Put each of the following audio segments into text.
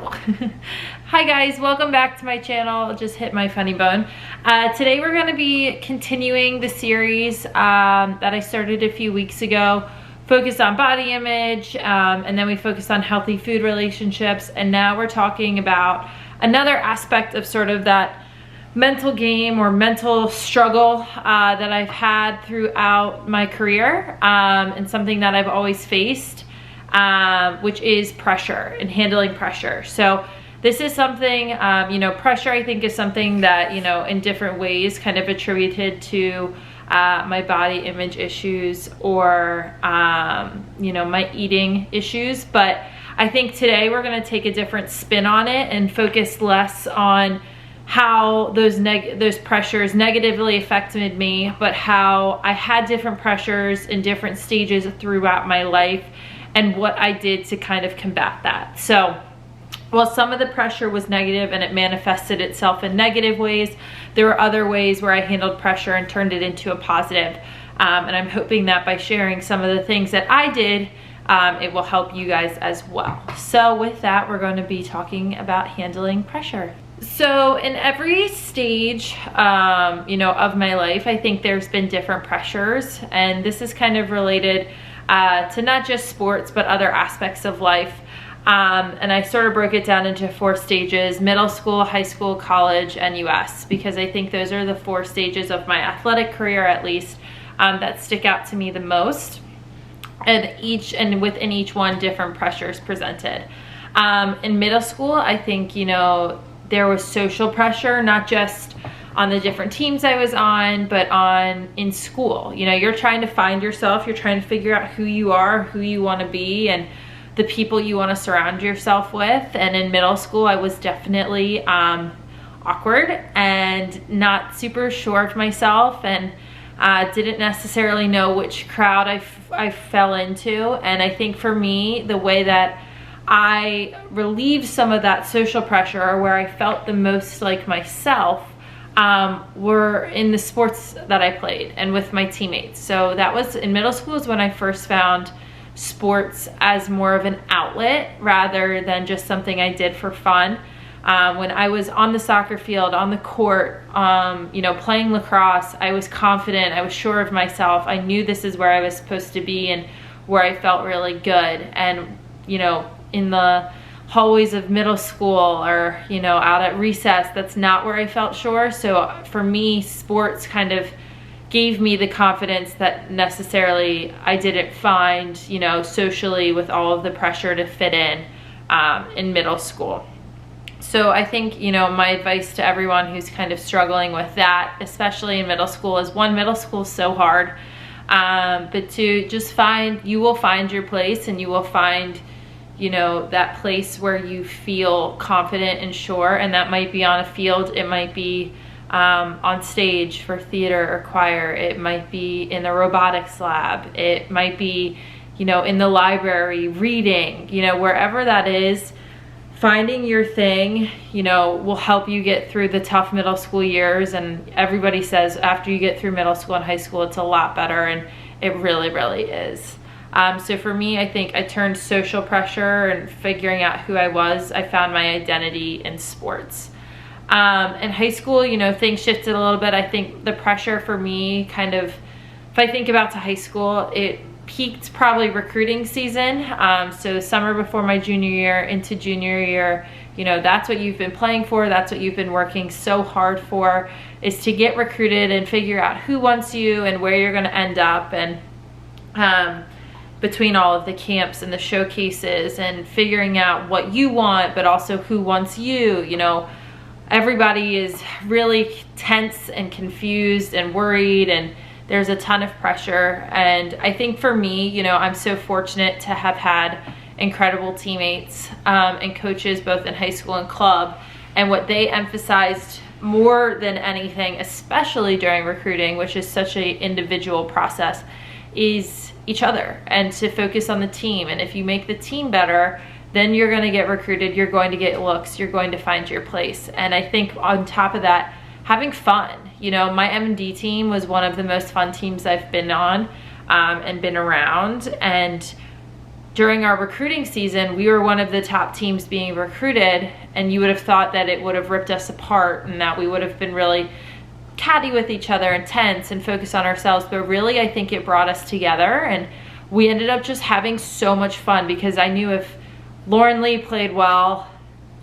Ow. Hi guys, welcome back to my channel. Just hit my funny bone. Today we're going to be continuing the series that I started a few weeks ago, focused on body image, and then we focused on healthy food relationships, and now we're talking about another aspect of sort of that mental game or mental struggle that I've had throughout my career, and something that I've always faced, which is pressure and handling pressure. So this is something, pressure I think is something that, in different ways kind of attributed to my body image issues or, my eating issues. But I think today we're going to take a different spin on it and focus less on how those pressures negatively affected me, but how I had different pressures in different stages throughout my life and what I did to kind of combat that. So while some of the pressure was negative and it manifested itself in negative ways, there were other ways where I handled pressure and turned it into a positive. And I'm hoping that by sharing some of the things that I did, it will help you guys as well. So with that, we're going to be talking about handling pressure. So in every stage, of my life, I think there's been different pressures, and this is kind of related to not just sports, but other aspects of life. And I sort of broke it down into 4 stages: middle school, high school, college, and US, because I think those are the 4 stages of my athletic career, at least, that stick out to me the most. And within each one, different pressures presented. In middle school, I think, there was social pressure, not just on the different teams I was on, but in school. You're trying to find yourself, you're trying to figure out who you are, who you want to be, and the people you want to surround yourself with. And in middle school, I was definitely awkward and not super sure of myself, and didn't necessarily know which crowd I fell into. And I think for me, the way that I relieved some of that social pressure, or where I felt the most like myself, were in the sports that I played and with my teammates. So that was in middle school is when I first found sports as more of an outlet rather than just something I did for fun. When I was on the soccer field, on the court, playing lacrosse, I was confident, I was sure of myself. I knew this is where I was supposed to be and where I felt really good. And, in the hallways of middle school or, out at recess, that's not where I felt sure. So for me, sports kind of gave me the confidence that necessarily I didn't find, socially, with all of the pressure to fit in middle school. So I think, my advice to everyone who's kind of struggling with that, especially in middle school, is one, middle school is so hard, but two, just you will find your place, and you will find, that place where you feel confident and sure. And that might be on a field, it might be on stage for theater or choir, it might be in the robotics lab, it might be, in the library reading, wherever that is. Finding your thing, will help you get through the tough middle school years. And everybody says after you get through middle school and high school, it's a lot better, and it really, really is. So for me, I think I turned social pressure and figuring out who I was, I found my identity in sports. In high school, things shifted a little bit. I think the pressure for me kind of, if I think about to high school, it peaked probably recruiting season. So summer before my junior year into junior year, that's what you've been playing for. That's what you've been working so hard for, is to get recruited and figure out who wants you and where you're going to end up. And between all of the camps and the showcases and figuring out what you want, but also who wants you, everybody is really tense and confused and worried, and there's a ton of pressure. And I think for me, I'm so fortunate to have had incredible teammates and coaches both in high school and club. And what they emphasized more than anything, especially during recruiting, which is such an individual process, is each other, and to focus on the team. And if you make the team better, then you're going to get recruited, you're going to get looks, you're going to find your place. And I think on top of that, having fun. My M&D team was one of the most fun teams I've been on and been around, and during our recruiting season, we were one of the top teams being recruited, and you would have thought that it would have ripped us apart and that we would have been really catty with each other and tense and focused on ourselves. But really, I think it brought us together, and we ended up just having so much fun, because I knew if Lauren Lee played well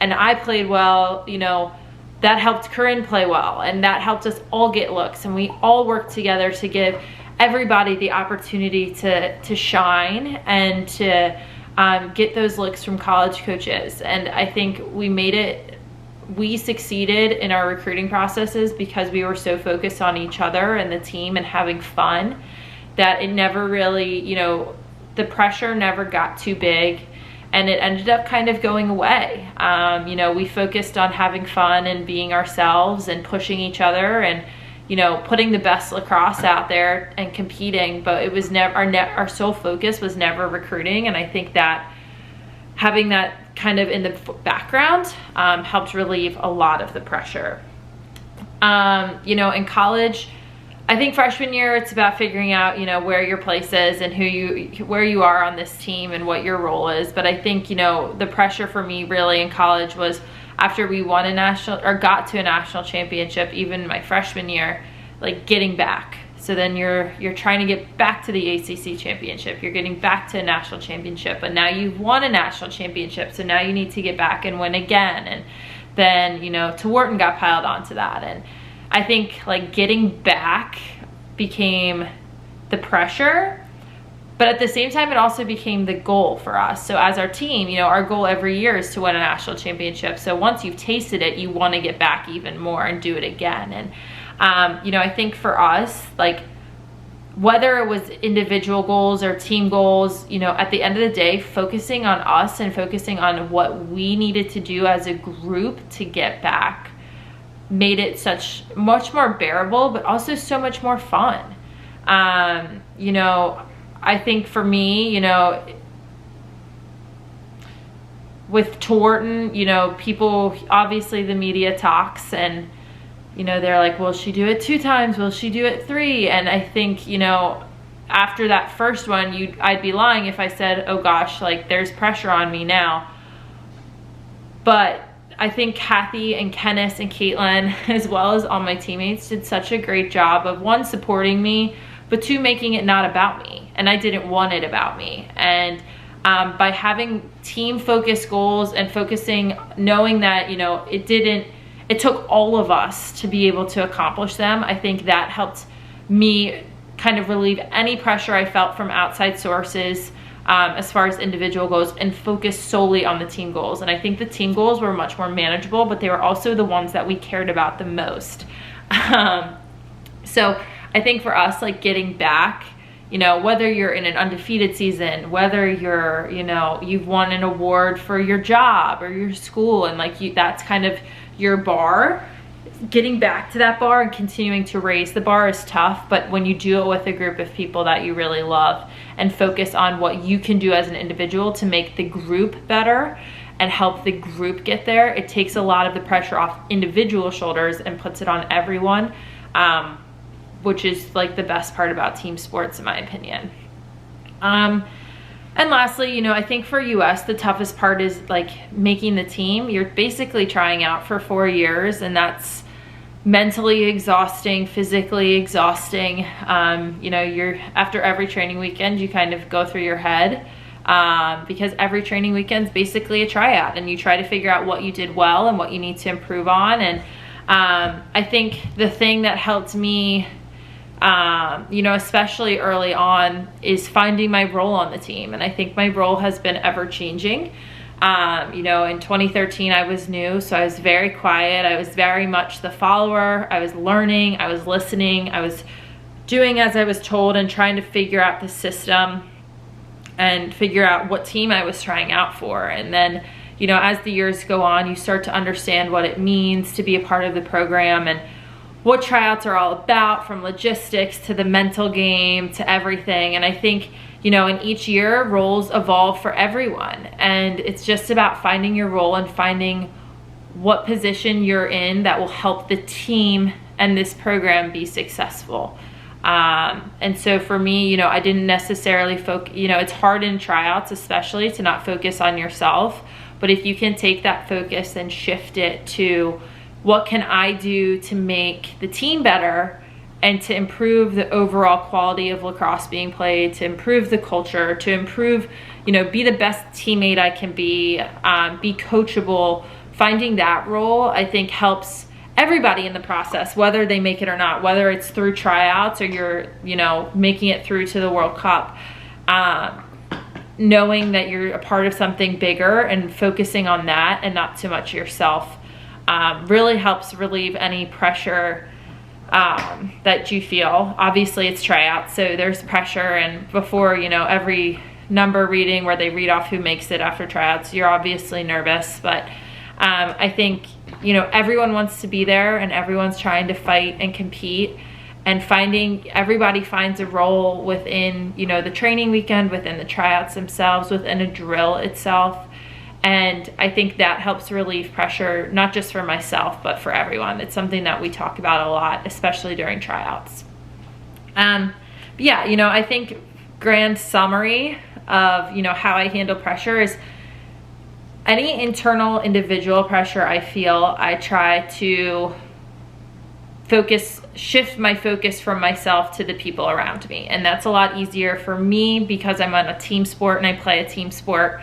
and I played well, you know, that helped Corinne play well, and that helped us all get looks, and we all worked together to give everybody the opportunity to shine and to get those looks from college coaches. And I think we succeeded in our recruiting processes because we were so focused on each other and the team and having fun, that it never really, you know, the pressure never got too big, and it ended up kind of going away. You know, we focused on having fun and being ourselves and pushing each other and, you know, putting the best lacrosse out there and competing, but it was never, our sole focus was never recruiting. And I think that having that kind of in the background helped relieve a lot of the pressure. You know, in college, I think freshman year, it's about figuring out, you know, where your place is and where you are on this team and what your role is. But I think, you know, the pressure for me really in college was after we won a national, or got to a national championship, even my freshman year, like getting back. So then you're trying to get back to the ACC championship. You're getting back to a national championship, but now you've won a national championship. So now you need to get back and win again. And then, you know, Wharton got piled onto that. And I think like getting back became the pressure, but at the same time, it also became the goal for us. So as our team, you know, our goal every year is to win a national championship. So once you've tasted it, you want to get back even more and do it again. And, you know, I think for us, like whether it was individual goals or team goals, you know, at the end of the day, focusing on us and focusing on what we needed to do as a group to get back made it much more bearable, but also so much more fun. You know, I think for me, you know, with Wharton, you know, people, obviously the media talks and, you know, they're like, will she do it 2 times? Will she do it 3? And I think, you know, after that first one, I'd be lying if I said, oh gosh, like there's pressure on me now. But I think Kathy and Kenneth and Caitlin, as well as all my teammates, did such a great job of 1, supporting me, but 2, making it not about me. And I didn't want it about me. And by having team focused goals and focusing, knowing that, you know, it took all of us to be able to accomplish them, I think that helped me kind of relieve any pressure I felt from outside sources as far as individual goals, and focus solely on the team goals. And I think the team goals were much more manageable, but they were also the ones that we cared about the most. So I think for us, like getting back, you know, whether you're in an undefeated season, whether you're, you know, you've won an award for your job or your school, and like that's kind of your bar, getting back to that bar and continuing to raise the bar is tough. But when you do it with a group of people that you really love and focus on what you can do as an individual to make the group better and help the group get there, it takes a lot of the pressure off individual shoulders and puts it on everyone, which is like the best part about team sports in my opinion. And lastly, you know, I think for US, the toughest part is like making the team. You're basically trying out for 4 years, and that's mentally exhausting, physically exhausting. You know, after every training weekend, you kind of go through your head because every training weekend is basically a tryout, and you try to figure out what you did well and what you need to improve on. And I think the thing that helped me, you know, especially early on, is finding my role on the team. And I think my role has been ever changing. You know, in 2013, I was new, so I was very quiet. I was very much the follower. I was learning, I was listening, I was doing as I was told and trying to figure out the system and figure out what team I was trying out for. And then, you know, as the years go on, you start to understand what it means to be a part of the program and what tryouts are all about, from logistics to the mental game to everything. And I think, you know, in each year, roles evolve for everyone. And it's just about finding your role and finding what position you're in that will help the team and this program be successful. And so for me, you know, I didn't necessarily focus, you know, it's hard in tryouts especially to not focus on yourself, but if you can take that focus and shift it to what can I do to make the team better and to improve the overall quality of lacrosse being played, to improve the culture, to improve, you know, be the best teammate I can be coachable, finding that role, I think helps everybody in the process, whether they make it or not, whether it's through tryouts or you're, you know, making it through to the World Cup. Knowing that you're a part of something bigger and focusing on that and not too much yourself really helps relieve any pressure that you feel. Obviously it's tryouts, so there's pressure, and before, you know, every number reading where they read off who makes it after tryouts, you're obviously nervous, but I think, you know, everyone wants to be there and everyone's trying to fight and compete, and everybody finds a role within, you know, the training weekend, within the tryouts themselves, within a drill itself. And I think that helps relieve pressure, not just for myself, but for everyone. It's something that we talk about a lot, especially during tryouts. Yeah, you know, I think grand summary of, you know, how I handle pressure is any internal individual pressure I feel, I try to shift my focus from myself to the people around me. And that's a lot easier for me because I'm on a team sport and I play a team sport.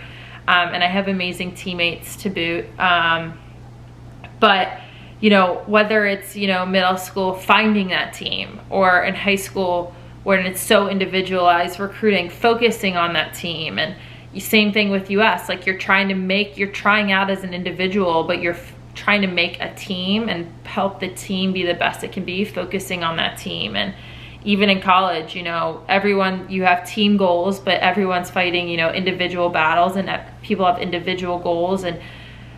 And I have amazing teammates to boot. But, you know, whether it's, you know, middle school, finding that team, or in high school when it's so individualized recruiting, focusing on that team. And same thing with US, like you're trying out as an individual, but you're trying to make a team and help the team be the best it can be, focusing on that team. And even in college, you know, you have team goals, but everyone's fighting, you know, individual battles, and people have individual goals. And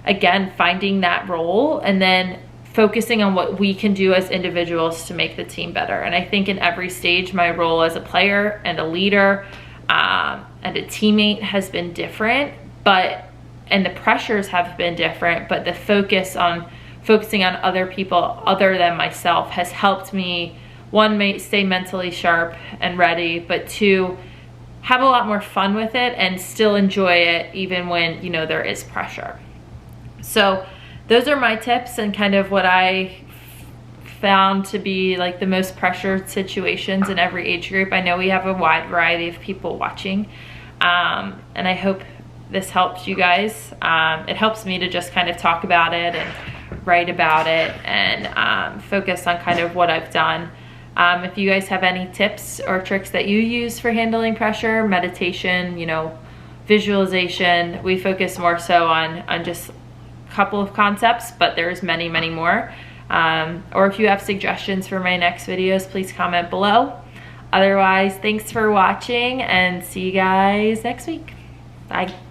again, finding that role and then focusing on what we can do as individuals to make the team better. And I think in every stage, my role as a player and a leader and a teammate has been different, and the pressures have been different, but the focusing on other people other than myself has helped me, one, stay mentally sharp and ready, but two, have a lot more fun with it and still enjoy it even when, you know, there is pressure. So those are my tips and kind of what I found to be like the most pressured situations in every age group. I know we have a wide variety of people watching, and I hope this helps you guys. It helps me to just kind of talk about it and write about it and focus on kind of what I've done. If you guys have any tips or tricks that you use for handling pressure, meditation, you know, visualization, we focus more so on just a couple of concepts, but there's many, many more. Or if you have suggestions for my next videos, please comment below. Otherwise, thanks for watching and see you guys next week. Bye.